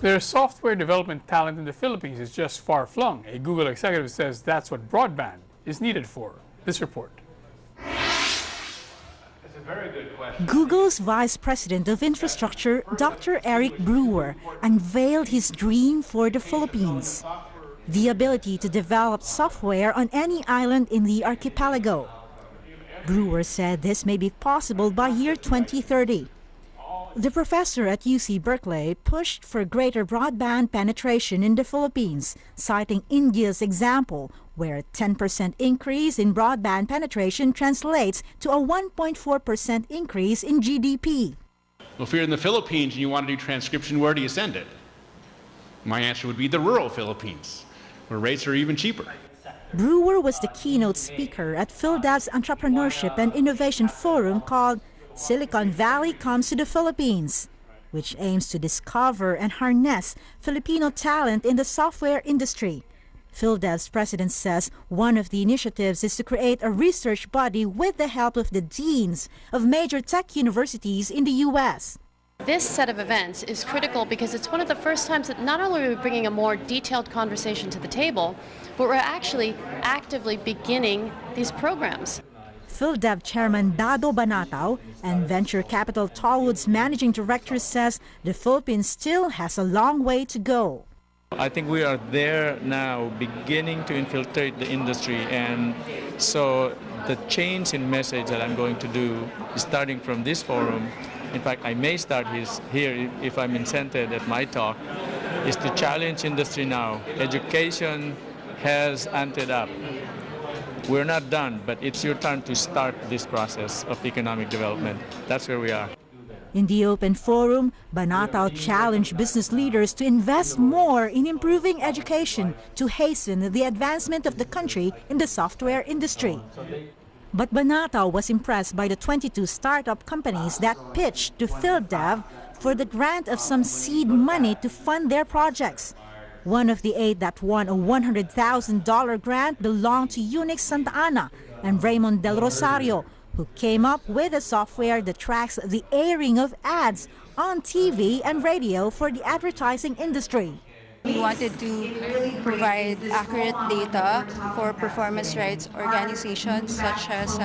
Their software development talent in the Philippines is just far-flung. A Google executive says that's what broadband is needed for. This report. Google's Vice President of Infrastructure, Dr. Eric Brewer, unveiled his dream for the Philippines: the ability to develop software on any island in the archipelago. Brewer said this may be possible by year 2030. The professor at UC Berkeley pushed for greater broadband penetration in the Philippines, citing India's example, where a 10% increase in broadband penetration translates to a 1.4% increase in GDP. Well, if you're in the Philippines and you want to do transcription, where do you send it? My answer would be the rural Philippines, where rates are even cheaper. Brewer was the keynote speaker at PhilDev's Entrepreneurship and Innovation Forum called Silicon Valley Comes to the Philippines, which aims to discover and harness Filipino talent in the software industry. PhilDev's president says one of the initiatives is to create a research body with the help of the deans of major tech universities in the U.S. This set of events is critical because it's one of the first times that not only are we bringing a more detailed conversation to the table, but we're actually actively beginning these programs. PhilDev Chairman Dado Banatao and Venture Capital Tallwood's Managing Director says the Philippines still has a long way to go. I think we are there now, beginning to infiltrate the industry, and so the change in message that I'm going to do is starting from this forum. In fact, I may start here if I'm incented at my talk, is to challenge industry now. Education has amped up. We're not done, but it's your turn to start this process of economic development. That's where we are. In the open forum, Banatao challenged business leaders to invest more in improving education to hasten the advancement of the country in the software industry. But Banatao was impressed by the 22 startup companies that pitched to PhilDev for the grant of some seed money to fund their projects. One of the 8 that won a $100,000 grant belonged to Unix Santa Ana and Raymond Del Rosario, who came up with a software that tracks the airing of ads on TV and radio for the advertising industry. We wanted to provide accurate data for performance rights organizations such as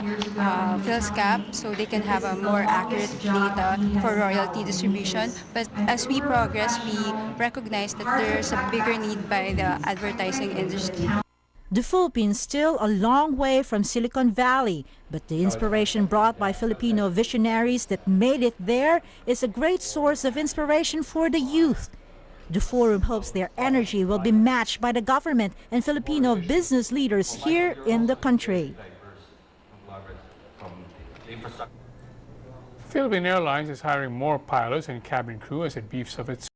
PhilSCAP, so they can have a more accurate data for royalty distribution. But as we progress, we recognize that there's a bigger need by the advertising industry. The Philippines still a long way from Silicon Valley, but the inspiration brought by Filipino visionaries that made it there is a great source of inspiration for the youth. The forum hopes their energy will be matched by the government and Filipino business leaders here in the country. Philippine Airlines is hiring more pilots and cabin crew as it beefs up its